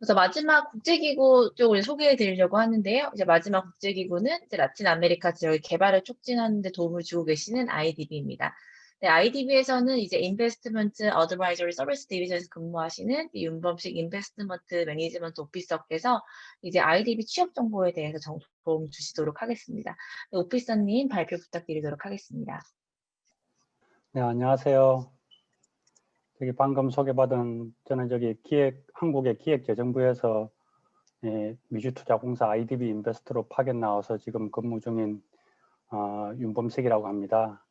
그래서 마지막 국제기구 쪽을 소개해 드리려고 하는데요. 이제 마지막 국제기구는 이제 라틴 아메리카 지역의 개발을 촉진하는 데 도움을 주고 계시는 IDB입니다. 네, IDB에서는 이제 인베스트먼트 어드바이저리 서비스 디비전에서 근무하시는 이 윤범식 인베스트먼트 매니지먼트 오피서께서 이제 IDB 취업 정보에 대해서 도움 주시도록 하겠습니다. 네, 오피서님 발표 부탁드리도록 하겠습니다. 네, 안녕하세요. 저기 방금 소개받은 저는 한국의 기획재정부에서 미주투자공사 IDB 인베스트로 파견 나와서 지금 근무 중인 윤범식이라고 합니다.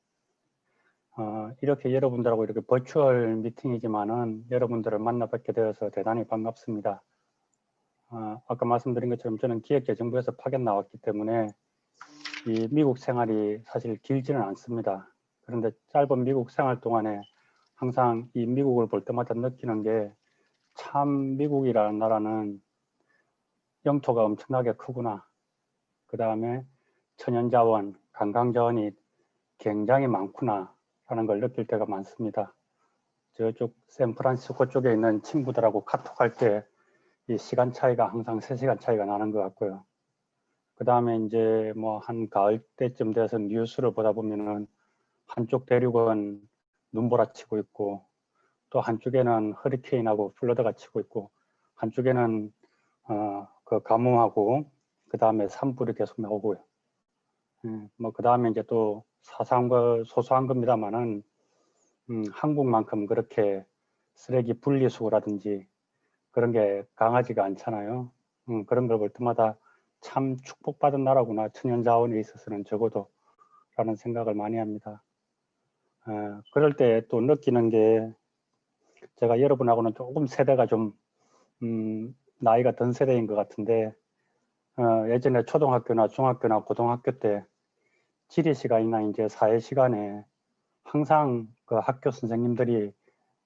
이렇게 여러분들하고 이렇게 버추얼 미팅이지만은 여러분들을 만나 뵙게 되어서 대단히 반갑습니다. 아까 말씀드린 것처럼 저는 기획재정부에서 파견 나왔기 때문에 이 미국 생활이 사실 길지는 않습니다. 그런데 짧은 미국 생활 동안에 항상 이 미국을 볼 때마다 느끼는 게 참 미국이라는 나라는 영토가 엄청나게 크구나. 그 다음에 천연자원, 관광자원이 굉장히 많구나 라는 걸 느낄 때가 많습니다. 저쪽 샌프란시스코 쪽에 있는 친구들하고 카톡할 때 이 시간 차이가 항상 3시간 차이가 나는 것 같고요. 그 다음에 이제 뭐 한 가을 때쯤 돼서 뉴스를 보다 보면은 한쪽 대륙은 눈보라치고 있고 또 한쪽에는 허리케인하고 플러드가 치고 있고 한쪽에는 그 가뭄하고 그 다음에 산불이 계속 나오고요. 뭐 그 다음에 이제 또 소소한 겁니다만은 한국만큼 그렇게 쓰레기 분리수거라든지 그런 게 강하지가 않잖아요. 그런 걸 볼 때마다 참 축복받은 나라구나, 천연자원에 있어서는 적어도 라는 생각을 많이 합니다. 그럴 때 또 느끼는 게 제가 여러분하고는 조금 세대가 좀 나이가 든 세대인 것 같은데 예전에 초등학교나 중학교나 고등학교 때 지리 시간이나 이제 사회 시간에 항상 그 학교 선생님들이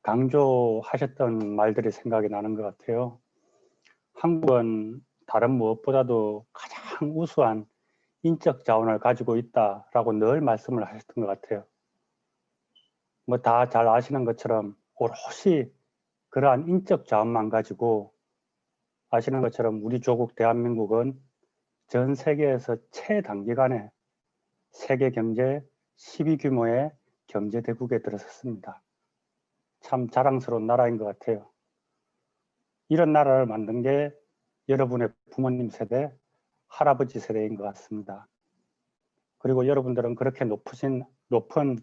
강조하셨던 말들이 생각이 나는 것 같아요. 한국은 다른 무엇보다도 가장 우수한 인적 자원을 가지고 있다라고 늘 말씀을 하셨던 것 같아요. 뭐 다 잘 아시는 것처럼 오롯이 그러한 인적 자원만 가지고 아시는 것처럼 우리 조국 대한민국은 전 세계에서 최단기간에 세계 경제 10위 규모의 경제 대국에 들어섰습니다. 참 자랑스러운 나라인 것 같아요. 이런 나라를 만든 게 여러분의 부모님 세대, 할아버지 세대인 것 같습니다. 그리고 여러분들은 그렇게 높은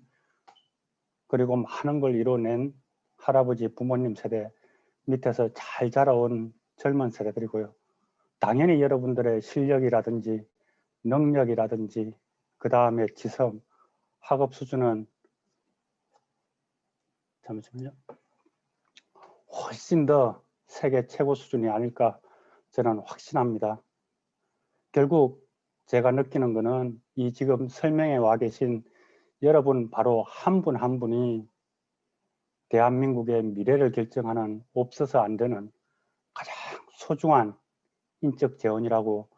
그리고 많은 걸 이뤄낸 할아버지, 부모님 세대 밑에서 잘 자라온 젊은 세대들이고요. 당연히 여러분들의 실력이라든지 능력이라든지 그 다음에 지성, 학업 수준은 잠시만요. 훨씬 더 세계 최고 수준이 아닐까 저는 확신합니다. 결국 제가 느끼는 거는 이 지금 설명에 와 계신 여러분 바로 한 분 한 분이 대한민국의 미래를 결정하는 없어서 안 되는 가장 소중한 인적 재원이라고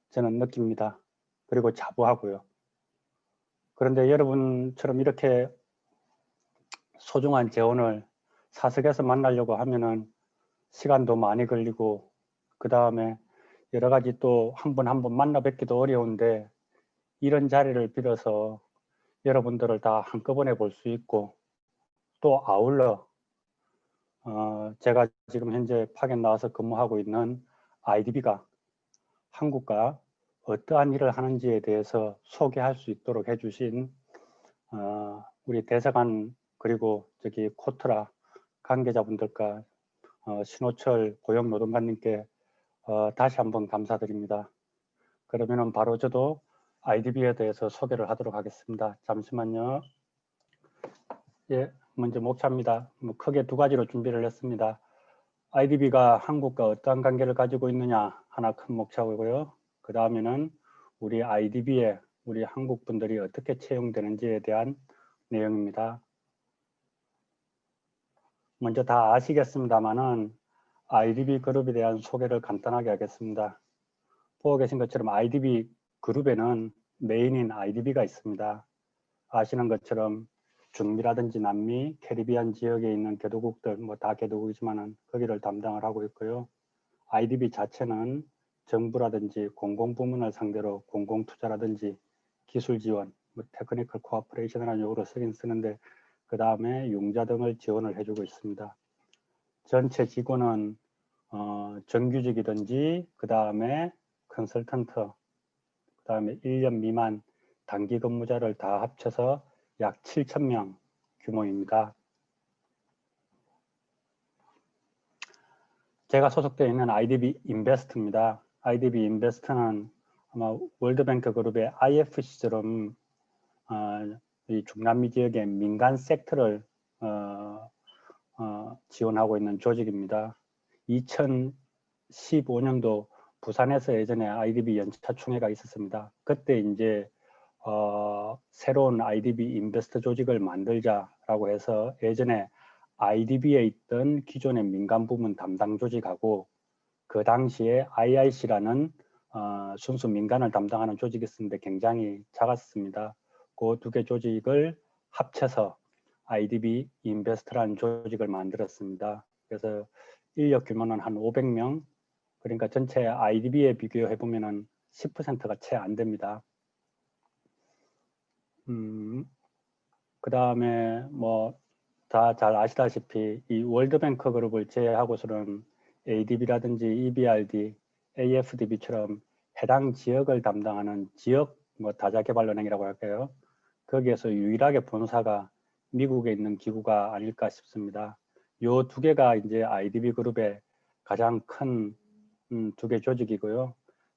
저는 느낍니다. 그리고 자부하고요. 그런데 여러분처럼 이렇게 소중한 재원을 사석에서 만나려고 하면은 시간도 많이 걸리고 그 다음에 여러 가지 또 한 분 한 분 만나 뵙기도 어려운데 이런 자리를 빌어서 여러분들을 다 한꺼번에 볼 수 있고 또 아울러 제가 지금 현재 파견 나와서 근무하고 있는 IDB가 한국과 어떠한 일을 하는지에 대해서 소개할 수 있도록 해주신 우리 대사관 그리고 저기 코트라 관계자분들과 신호철 고용노동관님께 다시 한번 감사드립니다. 그러면은 바로 저도 IDB에 대해서 소개를 하도록 하겠습니다. 잠시만요. 예, 먼저 목차입니다. 뭐 크게 두 가지로 준비를 했습니다. IDB가 한국과 어떠한 관계를 가지고 있느냐 하나 큰 목차고요. 그 다음에는 우리 IDB에 우리 한국 분들이 어떻게 채용되는지에 대한 내용입니다. 먼저 다 아시겠습니다만은 IDB 그룹에 대한 소개를 간단하게 하겠습니다. 보고 계신 것처럼 IDB 그룹에는 메인인 IDB가 있습니다. 아시는 것처럼 중미라든지 남미, 캐리비안 지역에 있는 개도국들, 뭐 다 개도국이지만은 거기를 담당을 하고 있고요. IDB 자체는 정부라든지 공공부문을 상대로 공공투자라든지 기술 지원, 뭐 테크니컬 코어퍼레이션이라는 용어로 쓰긴 쓰는데 그 다음에 융자 등을 지원을 해주고 있습니다. 전체 직원은 정규직이든지 그 다음에 컨설턴트, 그 다음에 1년 미만 단기 근무자를 다 합쳐서 약 7,000명 규모입니다. 제가 소속되어 있는 IDB 인베스트입니다. IDB 인베스트는 아마 월드뱅크 그룹의 IFC처럼 이 중남미 지역의 민간 섹터를 지원하고 있는 조직입니다. 2015년도 부산에서 예전에 IDB 연차총회가 있었습니다. 그때 이제 새로운 IDB 인베스트 조직을 만들자라고 해서 예전에 IDB에 있던 기존의 민간 부문 담당 조직하고 그 당시에 IIC라는 순수 민간을 담당하는 조직이 있었는데 굉장히 작았습니다. 그 두 개 조직을 합쳐서 IDB 인베스트라는 조직을 만들었습니다. 그래서 인력 규모는 한 500명, 그러니까 전체 IDB에 비교해 보면은 10%가 채 안 됩니다. 그 다음에 뭐 다 잘 아시다시피 이 월드뱅크 그룹을 제외하고서는 ADB라든지 EBRD, AFDB처럼 해당 지역을 담당하는 지역 뭐 다자개발은행이라고 할까요? 거기에서 유일하게 본사가 미국에 있는 기구가 아닐까 싶습니다. 요 두 개가 이제 IDB 그룹의 가장 큰 두 개 조직이고요.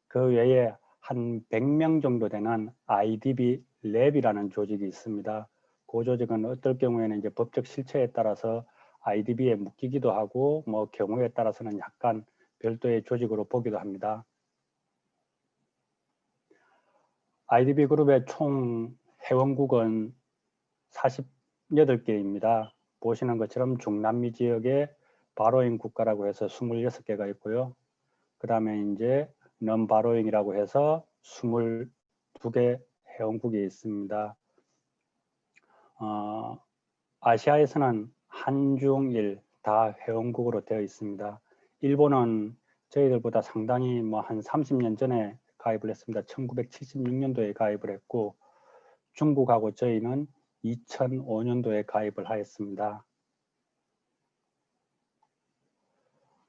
그 외에 한 100명 정도 되는 IDB 랩이라는 조직이 있습니다. 그 조직은 어떨 경우에는 이제 법적 실체에 따라서 IDB에 묶이기도 하고 뭐 경우에 따라서는 약간 별도의 조직으로 보기도 합니다. IDB 그룹의 총 회원국은 48개입니다. 보시는 것처럼 중남미 지역의 바로잉 국가라고 해서 26개가 있고요. 그 다음에 이제 non-바로잉이라고 해서 22개 회원국이 있습니다. 아시아에서는 한중일 다 회원국으로 되어 있습니다. 일본은 저희들보다 상당히 뭐 한 30년 전에 가입을 했습니다. 1976년도에 가입을 했고 중국하고 저희는 2005년도에 가입을 하였습니다.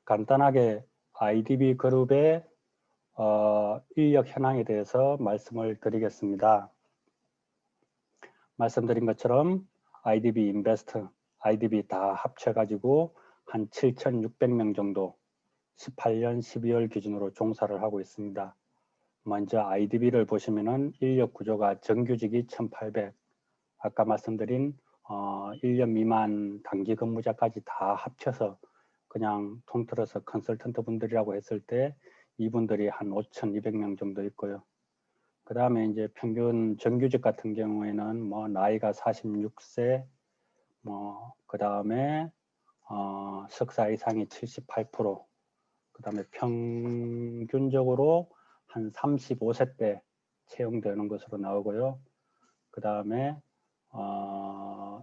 간단하게 IDB 그룹의 인력 현황에 대해서 말씀을 드리겠습니다. 말씀드린 것처럼 IDB 인베스트, IDB 다 합쳐가지고 한 7,600명 정도 18년 12월 기준으로 종사를 하고 있습니다. 먼저 IDB를 보시면은 인력 구조가 정규직이 1,800, 아까 말씀드린 1년 미만 단기 근무자까지 다 합쳐서 그냥 통틀어서 컨설턴트 분들이라고 했을 때 이분들이 한 5,200명 정도 있고요. 그 다음에 이제 평균 정규직 같은 경우에는 뭐 나이가 46세, 뭐 그 다음에 석사 이상이 78%, 그 다음에 평균적으로 한 35세 때 채용되는 것으로 나오고요. 그 다음에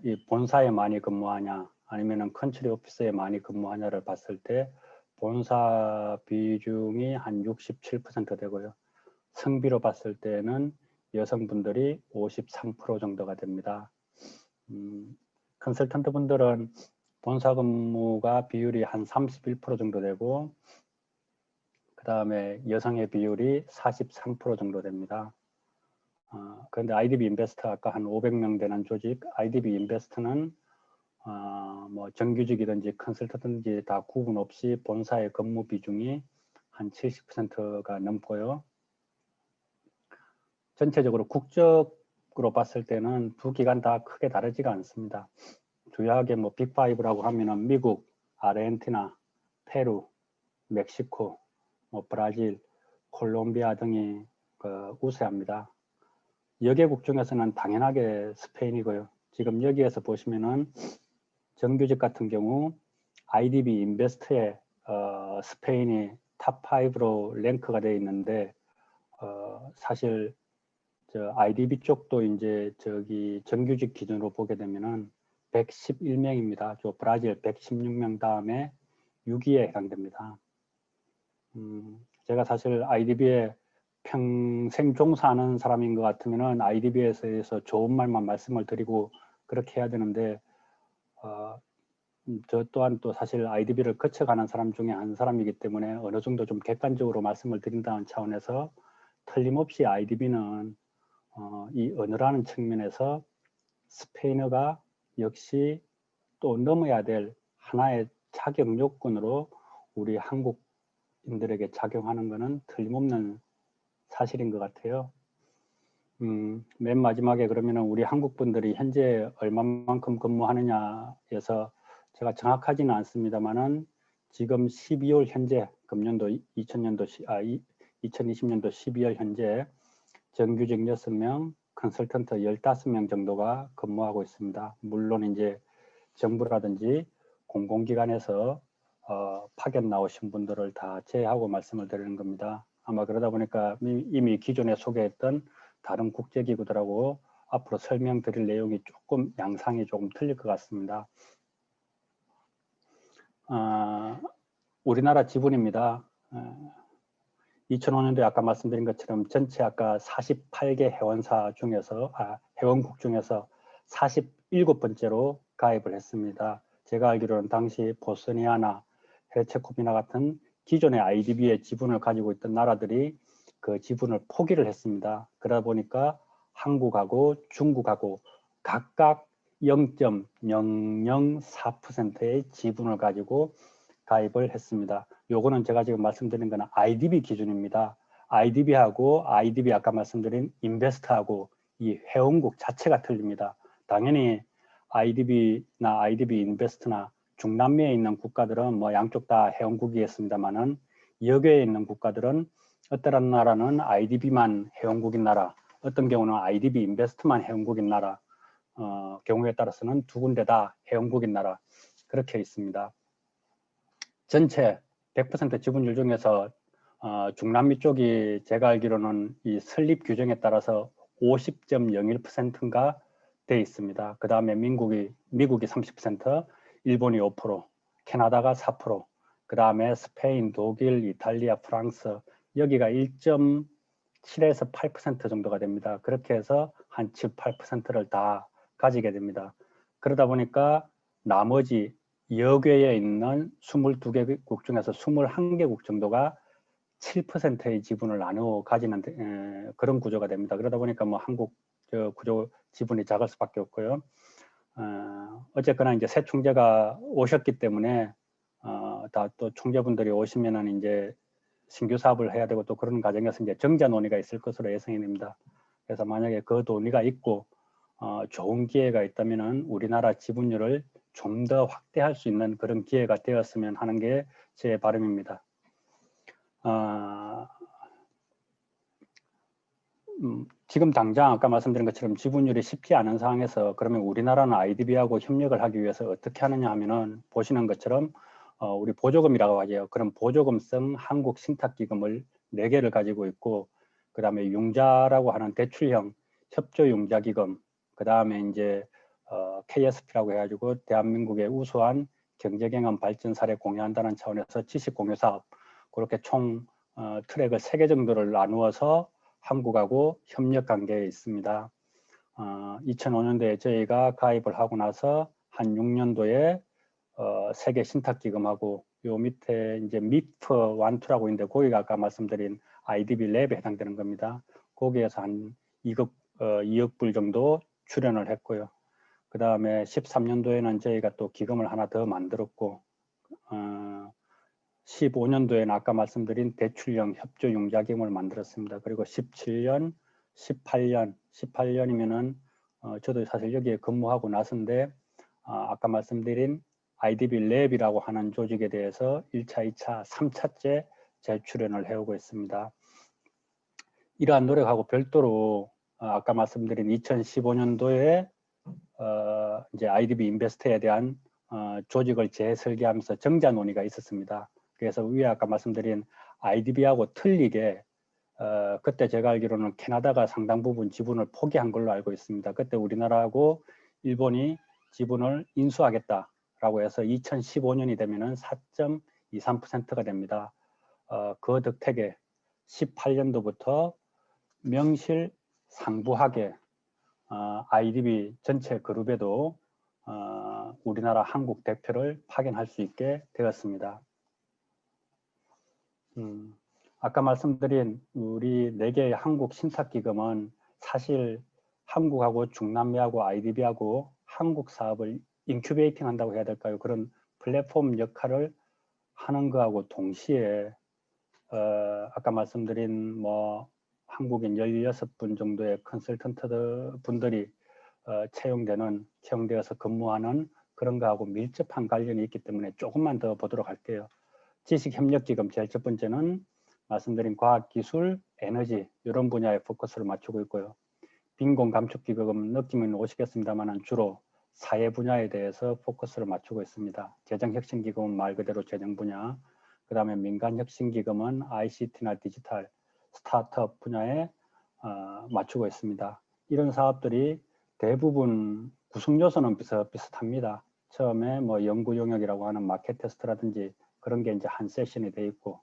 이 본사에 많이 근무하냐 아니면은 컨트리 오피스에 많이 근무하냐를 봤을 때 본사 비중이 한 67% 되고요. 성비로 봤을 때는 여성분들이 53% 정도가 됩니다. 컨설턴트 분들은 본사 근무가 비율이 한 31% 정도 되고 그 다음에 여성의 비율이 43% 정도 됩니다. 그런데 IDB 인베스트 아까 한 500명 되는 조직 IDB 인베스트는 뭐 정규직이든지 컨설턴트든지 다 구분 없이 본사의 근무 비중이 한 70%가 넘고요. 전체적으로 국적으로 봤을 때는 두 기관 다 크게 다르지가 않습니다. 주요하게 뭐 빅5라고 하면은 미국, 아르헨티나, 페루, 멕시코, 뭐 브라질, 콜롬비아 등이 우세합니다. 여개국 중에서는 당연하게 스페인이고요. 지금 여기에서 보시면은 정규직 같은 경우 IDB 인베스트에 스페인이 탑5로 랭크가 되어 있는데 사실 저 IDB 쪽도 이제 저기 정규직 기준으로 보게 되면은 111명입니다. 저 브라질 116명 다음에 6위에 해당됩니다. 제가 사실 IDB에 평생 종사하는 사람인 것 같으면은 IDB에 대해서 좋은 말만 말씀을 드리고 그렇게 해야 되는데, 저 또한 또 사실 IDB를 거쳐가는 사람 중에 한 사람이기 때문에 어느 정도 좀 객관적으로 말씀을 드린다는 차원에서 틀림없이 IDB는 이 언어라는 측면에서 스페인어가 역시 또 넘어야 될 하나의 자격 요건으로 우리 한국인들에게 작용하는 것은 틀림없는 사실인 것 같아요. 맨 마지막에 그러면은 우리 한국 분들이 현재 얼마만큼 근무하느냐에서 제가 정확하지는 않습니다만은 지금 12월 현재 금년도 2020년도 12월 현재 정규직 6명, 컨설턴트 15명 정도가 근무하고 있습니다. 물론 이제 정부라든지 공공기관에서 파견 나오신 분들을 다 제외하고 말씀을 드리는 겁니다. 아마 그러다 보니까 이미 기존에 소개했던 다른 국제기구들하고 앞으로 설명드릴 내용이 조금 양상이 조금 틀릴 것 같습니다. 우리나라 지분입니다. 2005년도에 아까 말씀드린 것처럼 전체 아까 48개 회원사 중에서 회원국 중에서 47번째로 가입을 했습니다. 제가 알기로는 당시 보스니아나 헤르체고비나 같은 기존의 IDB의 지분을 가지고 있던 나라들이 그 지분을 포기를 했습니다. 그러다 보니까 한국하고 중국하고 각각 0.004%의 지분을 가지고 가입을 했습니다. 요거는 제가 지금 말씀드린 거는 IDB 기준입니다. IDB하고 IDB 아까 말씀드린 인베스트하고 이 회원국 자체가 틀립니다. 당연히 IDB나 IDB 인베스트나 중남미에 있는 국가들은 뭐 양쪽 다 회원국이겠습니다만은 여기에 있는 국가들은 어떤 나라는 IDB만 회원국인 나라, 어떤 경우는 IDB 인베스트만 회원국인 나라, 경우에 따라서는 두 군데 다 회원국인 나라 그렇게 있습니다. 전체 100% 지분율 중에서 중남미 쪽이 제가 알기로는 이 설립 규정에 따라서 50.01%인가 돼 있습니다. 그 다음에 미국이 30%, 일본이 5%, 캐나다가 4%, 그 다음에 스페인, 독일, 이탈리아, 프랑스 여기가 1.7에서 8% 정도가 됩니다. 그렇게 해서 한 7, 8%를 다 가지게 됩니다. 그러다 보니까 나머지 여괴에 있는 22개국 중에서 21개국 정도가 7%의 지분을 나누어 가지는 그런 구조가 됩니다. 그러다 보니까 뭐 한국 구조 지분이 작을 수밖에 없고요. 어쨌거나 이제 새 총재가 오셨기 때문에 다 또 총재분들이 오시면은 이제 신규 사업을 해야 되고 또 그런 과정에서 이제 정자 논의가 있을 것으로 예상이 됩니다. 그래서 만약에 그 논의가 있고 좋은 기회가 있다면은 우리나라 지분율을 좀 더 확대할 수 있는 그런 기회가 되었으면 하는 게 제 바람입니다. 지금 당장 아까 말씀드린 것처럼 지분율이 쉽지 않은 상황에서 그러면 우리나라는 IDB하고 협력을 하기 위해서 어떻게 하느냐 하면은 보시는 것처럼 우리 보조금이라고 하죠. 그럼 보조금성 한국 신탁기금을 4개를 가지고 있고 그 다음에 융자라고 하는 대출형 협조융자기금 그 다음에 이제 KSP라고 해가지고 대한민국의 우수한 경제경험 발전 사례 공유한다는 차원에서 지식공유사업 그렇게 총 트랙을 3개 정도를 나누어서 한국하고 협력 관계에 있습니다. 2005년도에 저희가 가입을 하고 나서 한 6년도에 세계 신탁기금하고 요 밑에 이제 MIF 1, 2라고 있는데 거기가 아까 말씀드린 IDB 랩에 해당되는 겁니다. 거기에서 한 2억 불 정도 출연을 했고요. 그 다음에 13년도에는 저희가 또 기금을 하나 더 만들었고 15년도에는 아까 말씀드린 대출형 협조융자기금을 만들었습니다. 그리고 17년, 18년이면은 저도 사실 여기에 근무하고 나서인데 아까 말씀드린 IDB 랩이라고 하는 조직에 대해서 1차, 2차, 3차째 재출연을 해오고 있습니다. 이러한 노력하고 별도로 아까 말씀드린 2015년도에 이제 IDB 인베스트에 대한 조직을 재설계하면서 정자 논의가 있었습니다. 그래서 위에 아까 말씀드린 IDB하고 틀리게 그때 제가 알기로는 캐나다가 상당 부분 지분을 포기한 걸로 알고 있습니다. 그때 우리나라하고 일본이 지분을 인수하겠다라고 해서 2015년이 되면은 4.23%가 됩니다. 덕택에 18년도부터 명실상부하게 IDB 전체 그룹에도 우리나라 한국 대표를 파견할 수 있게 되었습니다. 아까 말씀드린 우리 4개의 한국 신탁기금은 사실 한국하고 중남미하고 IDB하고 한국 사업을 인큐베이팅 한다고 해야 될까요? 그런 플랫폼 역할을 하는 거하고 동시에 아까 말씀드린 뭐 한국인 16분 정도의 컨설턴트 분들이 채용되어서 근무하는 그런 거하고 밀접한 관련이 있기 때문에 조금만 더 보도록 할게요. 지식협력기금 제일 첫 번째는 말씀드린 과학기술, 에너지 이런 분야에 포커스를 맞추고 있고요. 빈곤감축기금 느낌은 오시겠습니다만 주로 사회 분야에 대해서 포커스를 맞추고 있습니다. 재정혁신기금은 말 그대로 재정 분야, 그 다음에 민간혁신기금은 ICT나 디지털, 스타트업 분야에 맞추고 있습니다. 이런 사업들이 대부분 구성요소는 비슷합니다. 처음에 뭐 연구 영역이라고 하는 마켓 테스트라든지 그런 게 이제 한 세션이 돼 있고,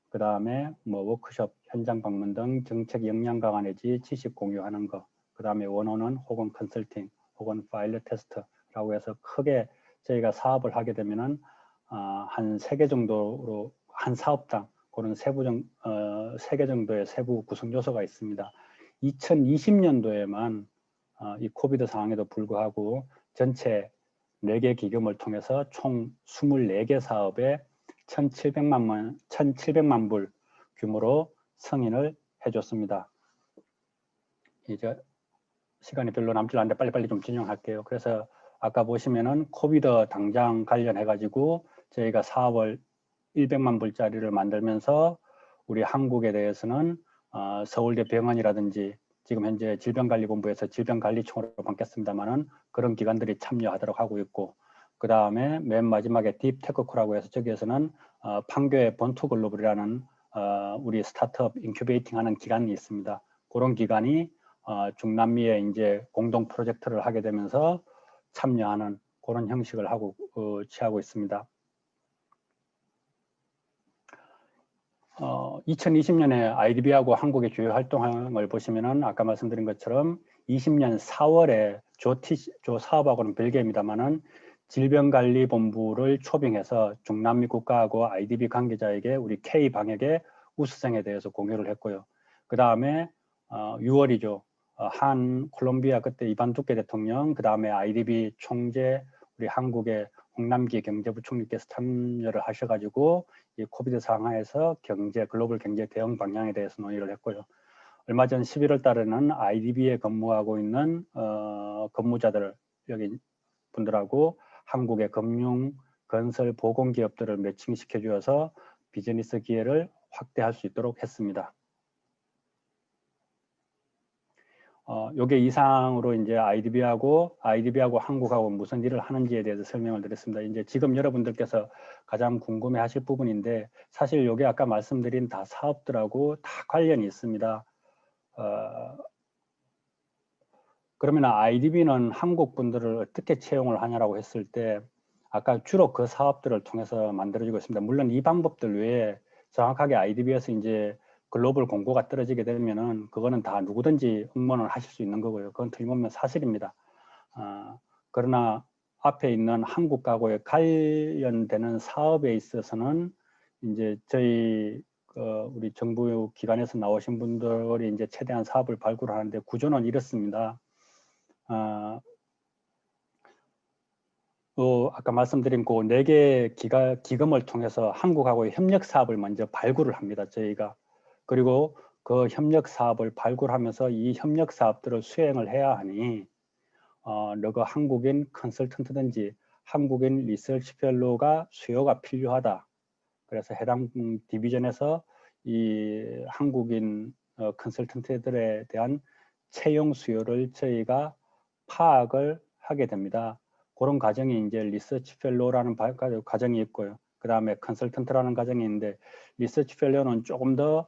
그 다음에 뭐 워크숍, 현장 방문 등 정책 역량 강화 내지 지식 공유하는 거, 그 다음에 원어원 혹은 컨설팅 혹은 파일럿 테스트라고 해서 크게 저희가 사업을 하게 되면은 한 3개 정도로 한 사업당 그런 3개 정도의 세부 구성 요소가 있습니다. 2020년도에만 이 코비드 상황에도 불구하고 전체 4개 기금을 통해서 총 24개 사업에 1,700만 불 규모로 승인을 해줬습니다. 이제 시간이 별로 남지 않는데 빨리빨리 좀 진행할게요. 그래서 아까 보시면은 코비드 당장 관련해가지고 저희가 사업을 100만 불짜리를 만들면서 우리 한국에 대해서는 서울대 병원이라든지 지금 현재 질병관리본부에서 질병관리청으로 바뀌었습니다만은 그런 기관들이 참여하도록 하고 있고, 그 다음에 맨 마지막에 딥테크코라고 해서 저기에서는 판교의 본투글로벌이라는 우리 스타트업 인큐베이팅 하는 기관이 있습니다. 그런 기관이 중남미에 이제 공동 프로젝트를 하게 되면서 참여하는 그런 형식을 취하고 있습니다. 2020년에 IDB하고 한국의 주요 활동을 보시면은 아까 말씀드린 것처럼 20년 4월에 조 사업하고는 별개입니다만은 질병관리본부를 초빙해서 중남미 국가하고 IDB 관계자에게 우리 K 방역의 우수성에 대해서 공유를 했고요. 그 다음에 6월이죠. 한 콜롬비아 그때 이반 두que 대통령, 그 다음에 IDB 총재, 우리 한국의 홍남기 경제부총리께서 참여를 하셔가지고 이 코비드 상황에서 글로벌 경제 대응 방향에 대해서 논의를 했고요. 얼마 전 11월 달에는 IDB에 근무하고 있는 근무자들 여기 분들하고 한국의 금융, 건설, 보건기업들을 매칭시켜 주어서 비즈니스 기회를 확대할 수 있도록 했습니다. 요게 이상으로 이제 IDB하고 한국하고 무슨 일을 하는지에 대해서 설명을 드렸습니다. 이제 지금 여러분들께서 가장 궁금해 하실 부분인데 사실 요게 아까 말씀드린 다 사업들하고 다 관련이 있습니다. 그러면 IDB는 한국 분들을 어떻게 채용을 하냐라고 했을 때 아까 주로 그 사업들을 통해서 만들어지고 있습니다. 물론 이 방법들 외에 정확하게 IDB에서 이제 글로벌 공고가 떨어지게 되면은 그거는 다 누구든지 응모를 하실 수 있는 거고요. 그건 틀림없는 사실입니다. 그러나 앞에 있는 한국하고의 관련되는 사업에 있어서는 이제 저희 우리 정부 기관에서 나오신 분들이 이제 최대한 사업을 발굴하는데 구조는 이렇습니다. 아까 말씀드린 그 4개 기금을 통해서 한국하고의 협력 사업을 먼저 발굴을 합니다. 저희가. 그리고 그 협력 사업을 발굴하면서 이 협력 사업들을 수행을 해야 하니 너가 한국인 컨설턴트든지 한국인 리서치 펠로우가 수요가 필요하다. 그래서 해당 디비전에서 이 한국인 컨설턴트들에 대한 채용 수요를 저희가 파악을 하게 됩니다. 그런 과정이 이제 리서치 펠로우라는 과정이 있고요. 그 다음에 컨설턴트라는 과정이 있는데 리서치 펠로우는 조금 더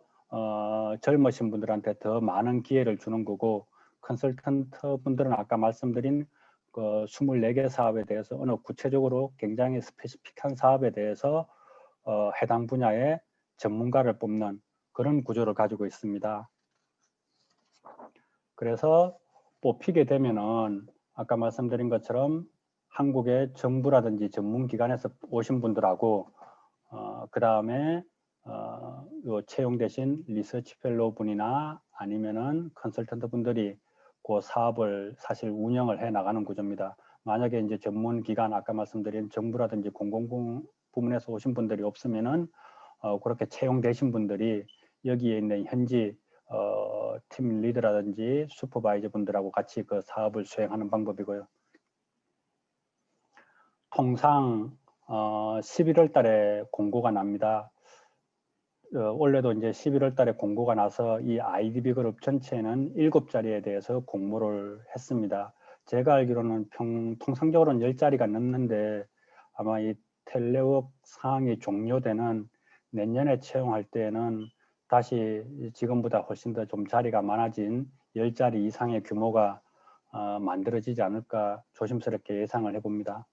젊으신 분들한테 더 많은 기회를 주는 거고 컨설턴트 분들은 아까 말씀드린 그 24개 사업에 대해서 어느 구체적으로 굉장히 스페시픽한 사업에 대해서 해당 분야에 전문가를 뽑는 그런 구조를 가지고 있습니다. 그래서 뽑히게 되면은 아까 말씀드린 것처럼 한국의 정부라든지 전문기관에서 오신 분들하고 그 다음에 요 채용되신 리서치 펠로우 분이나 아니면은 컨설턴트 분들이 그 사업을 사실 운영을 해 나가는 구조입니다. 만약에 이제 전문기관 아까 말씀드린 정부라든지 공공부문에서 오신 분들이 없으면은 그렇게 채용되신 분들이 여기에 있는 현지 팀 리더라든지 슈퍼바이저 분들하고 같이 그 사업을 수행하는 방법이고요. 통상 11월 달에 공고가 납니다. 원래도 이제 11월 달에 공고가 나서 이 IDB 그룹 전체는 7자리에 대해서 공모를 했습니다. 제가 알기로는 통상적으로는 10자리가 넘는데 아마 이 텔레워크 상황이 종료되는 내년에 채용할 때에는 다시 지금보다 훨씬 더 좀 자리가 많아진 10자리 이상의 규모가 만들어지지 않을까 조심스럽게 예상을 해봅니다.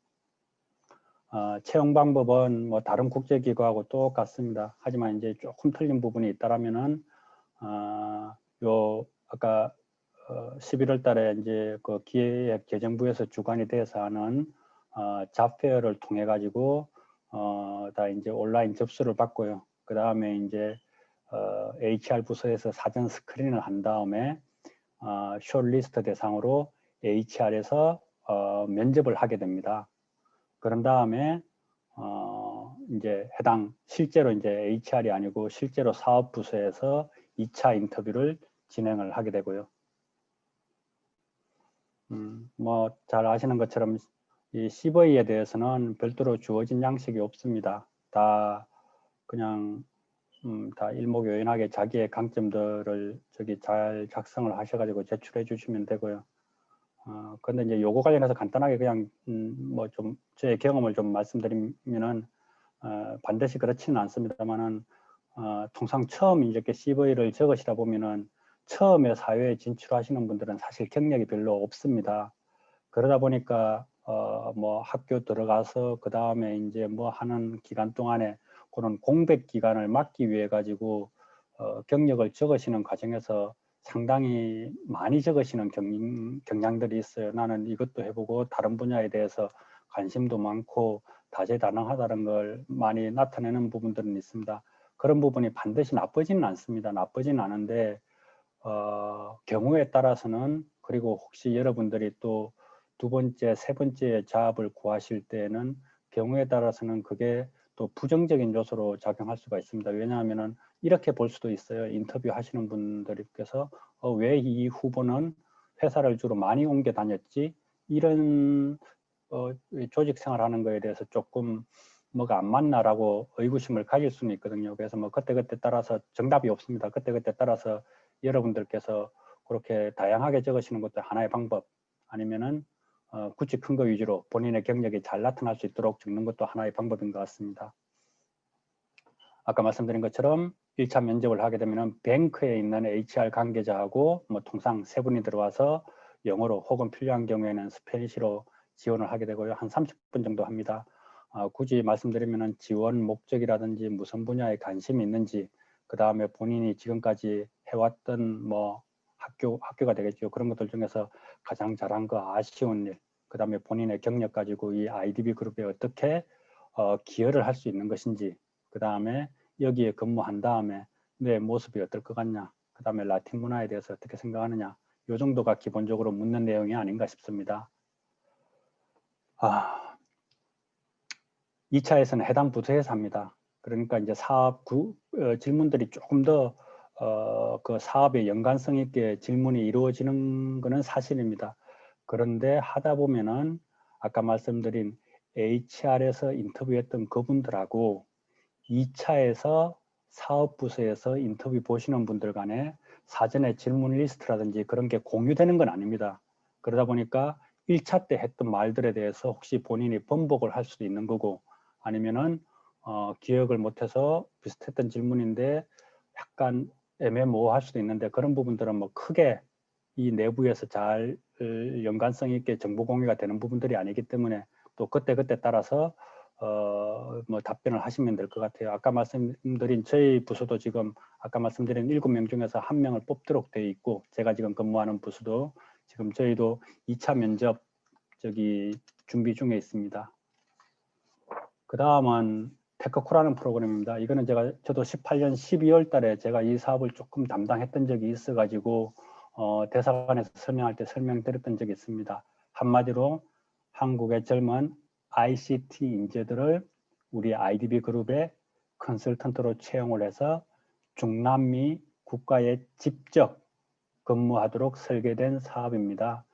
채용 방법은 뭐 다른 국제기구하고 똑같습니다. 하지만 이제 조금 틀린 부분이 있다라면은 요 아까 11월 달에 이제 그 기획재정부에서 주관이 돼서 하는 잡페어를 통해 가지고 다 이제 온라인 접수를 받고요. 그 다음에 이제 HR 부서에서 사전 스크린을 한 다음에 숏리스트 대상으로 HR에서 면접을 하게 됩니다. 그런 다음에 이제 해당 실제로 이제 HR이 아니고 실제로 사업부서에서 2차 인터뷰를 진행을 하게 되고요. 뭐 잘 아시는 것처럼 이 CV에 대해서는 별도로 주어진 양식이 없습니다. 다 그냥 다 일목요연하게 자기의 강점들을 잘 작성을 하셔가지고 제출해 주시면 되고요. 근데 이제 요거 관련해서 간단하게 그냥 뭐 좀 제 경험을 좀 말씀드리면은 반드시 그렇지는 않습니다만은 통상 처음 이렇게 CV를 적으시다 보면은 처음에 사회에 진출하시는 분들은 사실 경력이 별로 없습니다. 그러다 보니까 뭐 학교 들어가서 그 다음에 이제 뭐 하는 기간 동안에 그런 공백 기간을 막기 위해 가지고 경력을 적으시는 과정에서 상당히 많이 적으시는 경향들이 있어요. 나는 이것도 해보고 다른 분야에 대해서 관심도 많고 다재다능하다는 걸 많이 나타내는 부분들은 있습니다. 그런 부분이 반드시 나쁘지는 않습니다. 나쁘지는 않은데 경우에 따라서는 그리고 혹시 여러분들이 또 두 번째, 세 번째 잡을 구하실 때에는 경우에 따라서는 그게 또 부정적인 요소로 작용할 수가 있습니다. 왜냐하면은 이렇게 볼 수도 있어요. 인터뷰 하시는 분들께서 왜 이 후보는 회사를 주로 많이 옮겨 다녔지? 이런 조직 생활하는 거에 대해서 조금 뭐가 안 맞나라고 의구심을 가질 수는 있거든요. 그래서 뭐 그때그때 따라서 정답이 없습니다. 그때그때 따라서 여러분들께서 그렇게 다양하게 적으시는 것도 하나의 방법, 아니면은 굳이 큰 거 위주로 본인의 경력이 잘 나타날 수 있도록 적는 것도 하나의 방법인 것 같습니다. 아까 말씀드린 것처럼 1차 면접을 하게 되면 뱅크에 있는 HR 관계자하고 뭐 통상 세 분이 들어와서 영어로 혹은 필요한 경우에는 스페니쉬로 지원을 하게 되고요. 한 30분 정도 합니다. 굳이 말씀드리면 지원 목적이라든지 무슨 분야에 관심이 있는지, 그 다음에 본인이 지금까지 해왔던 뭐 학교가 되겠죠. 그런 것들 중에서 가장 잘한 거, 아쉬운 일, 그 다음에 본인의 경력 가지고 이 IDB 그룹에 어떻게 기여를 할 수 있는 것인지, 그 다음에 여기에 근무한 다음에 내 모습이 어떨 것 같냐, 그 다음에 라틴 문화에 대해서 어떻게 생각하느냐, 이 정도가 기본적으로 묻는 내용이 아닌가 싶습니다. 2차에서는 해당 부서에서 합니다. 그러니까 이제 사업 질문들이 조금 더 그 사업의 연관성 있게 질문이 이루어지는 것은 사실입니다. 그런데 하다 보면은 아까 말씀드린 HR에서 인터뷰했던 그분들하고 2차에서 사업부서에서 인터뷰 보시는 분들 간에 사전에 질문 리스트라든지 그런 게 공유되는 건 아닙니다. 그러다 보니까 1차 때 했던 말들에 대해서 혹시 본인이 번복을 할 수도 있는 거고, 아니면은 기억을 못해서 비슷했던 질문인데 약간 애매모호할 수도 있는데, 그런 부분들은 뭐 크게 이 내부에서 잘 연관성 있게 정보 공유가 되는 부분들이 아니기 때문에 또 그때 따라서 뭐 답변을 하시면 될 것 같아요. 아까 말씀드린 저희 부서도 지금 아까 말씀드린 7명 중에서 1명을 뽑도록 되어 있고, 제가 지금 근무하는 부서도 지금 저희도 2차 면접 준비 중에 있습니다. 그 다음은 테크코라는 프로그램입니다. 이거는 저도 18년 12월 달에 제가 이 사업을 조금 담당했던 적이 있어가지고 대사관에서 설명할 때 설명드렸던 적이 있습니다. 한마디로 한국의 젊은 ICT 인재들을 우리 IDB 그룹의 컨설턴트로 채용을 해서 중남미 국가에 직접 근무하도록 설계된 사업입니다.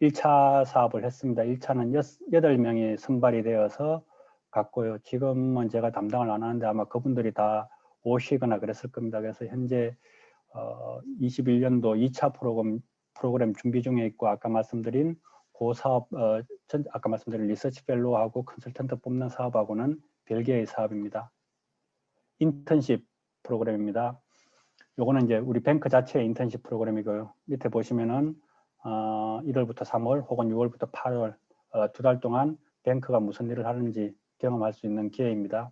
1차 사업을 했습니다. 1차는 8명이 선발이 되어서 갔고요. 지금은 제가 담당을 안 하는데 아마 그분들이 다 오시거나 그랬을 겁니다. 그래서 현재 21년도 2차 프로그램 준비 중에 있고, 아까 말씀드린 그 사업, 아까 말씀드린 리서치 펠로우하고 컨설턴트 뽑는 사업하고는 별개의 사업입니다. 인턴십 프로그램입니다. 요거는 이제 우리 뱅크 자체의 인턴십 프로그램이고요. 밑에 보시면은 1월부터 3월 혹은 6월부터 8월 2달 동안 뱅크가 무슨 일을 하는지 경험할 수 있는 기회입니다.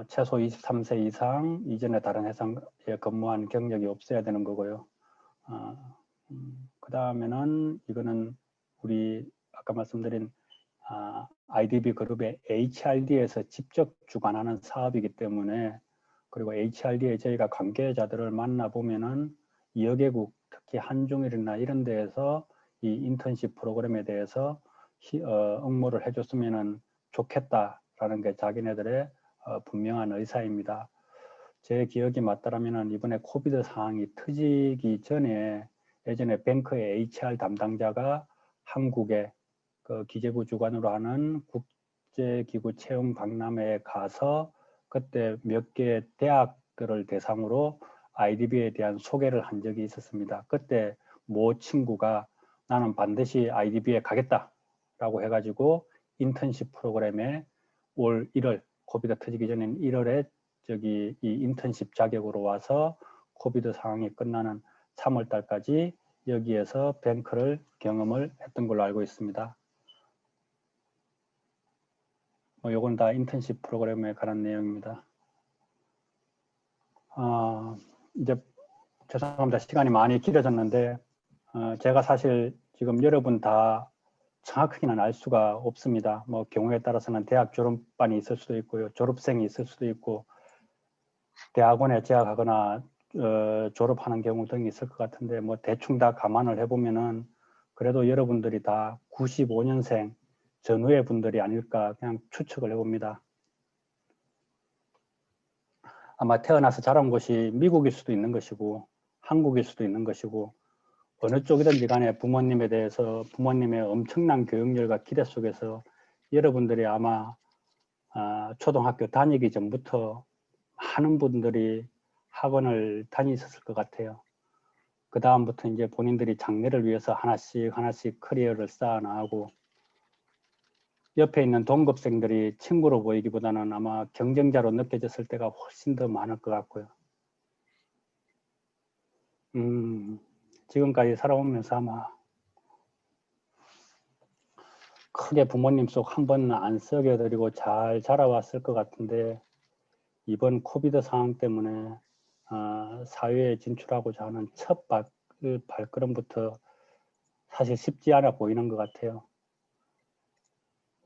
최소 23세 이상 이전에 다른 회사에 근무한 경력이 없어야 되는 거고요. 그 다음에는 이거는 우리 아까 말씀드린 IDB 그룹의 HRD에서 직접 주관하는 사업이기 때문에, 그리고 HRD에 저희가 관계자들을 만나보면은 여개국, 특히 한중일이나 이런 데에서 이 인턴십 프로그램에 대해서 응모를 해줬으면 좋겠다라는 게 자기네들의 분명한 의사입니다. 제 기억이 맞다라면 이번에 코비드 상황이 터지기 전에 예전에 뱅크의 HR 담당자가 한국에 그 기재부 주관으로 하는 국제기구 채용 박람회에 가서 그때 몇 개 대학들을 대상으로 IDB에 대한 소개를 한 적이 있었습니다. 그때 모 친구가 나는 반드시 IDB에 가겠다라고 해가지고 인턴십 프로그램에 올 1월, 코비드 터지기 전인 1월에 이 인턴십 자격으로 와서 코비드 상황이 끝나는 3월 달까지 여기에서 뱅크를 경험을 했던 걸로 알고 있습니다. 요건 다 인턴십 프로그램에 관한 내용입니다. 이제 죄송합니다. 시간이 많이 길어졌는데 제가 사실 지금 여러분 다 정확하게는 알 수가 없습니다. 뭐 경우에 따라서는 대학 졸업반이 있을 수도 있고요, 졸업생이 있을 수도 있고, 대학원에 재학하거나 졸업하는 경우 등이 있을 것 같은데, 뭐 대충 다 감안을 해보면은 그래도 여러분들이 다 95년생 전후의 분들이 아닐까 그냥 추측을 해봅니다. 아마 태어나서 자란 곳이 미국일 수도 있는 것이고 한국일 수도 있는 것이고, 어느 쪽이든지 간에 부모님에 대해서 부모님의 엄청난 교육열과 기대 속에서 여러분들이 아마 초등학교 다니기 전부터 많은 분들이 학원을 다니셨을 것 같아요. 그 다음부터 이제 본인들이 장래를 위해서 하나씩 커리어를 쌓아 나가고, 옆에 있는 동급생들이 친구로 보이기보다는 아마 경쟁자로 느껴졌을 때가 훨씬 더 많을 것 같고요. 지금까지 살아오면서 아마 크게 부모님 속 한 번은 안 썩여드리고 잘 자라왔을 것 같은데, 이번 코비드 상황 때문에 사회에 진출하고자 하는 첫 발걸음부터 사실 쉽지 않아 보이는 것 같아요.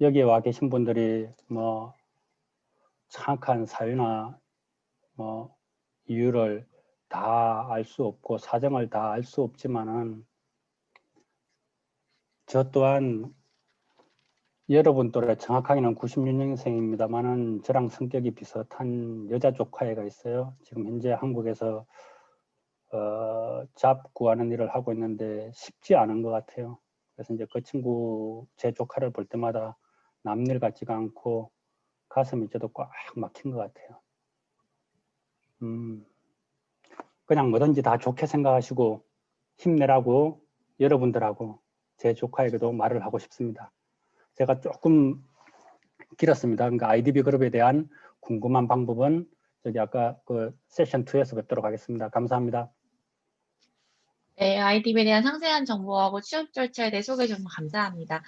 여기에 와 계신 분들이 뭐 정확한 사유나 뭐 이유를 다 알 수 없고 사정을 다 알 수 없지만은, 저 또한 여러분 또래 정확하게는 96년생입니다만은 저랑 성격이 비슷한 여자 조카애가 있어요. 지금 현재 한국에서 잡 구하는 일을 하고 있는데 쉽지 않은 것 같아요. 그래서 이제 그 친구, 제 조카를 볼 때마다 남일 같지가 않고 가슴이 저도 꽉 막힌 것 같아요. 그냥 뭐든지 다 좋게 생각하시고 힘내라고 여러분들하고 제 조카에게도 말을 하고 싶습니다. 제가 조금 길었습니다. 그러니까 IDB 그룹에 대한 궁금한 방법은 아까 그 세션 2에서 뵙도록 하겠습니다. 감사합니다. 네, IDB에 대한 상세한 정보하고 취업 절차에 대해 소개해 주셔서 감사합니다.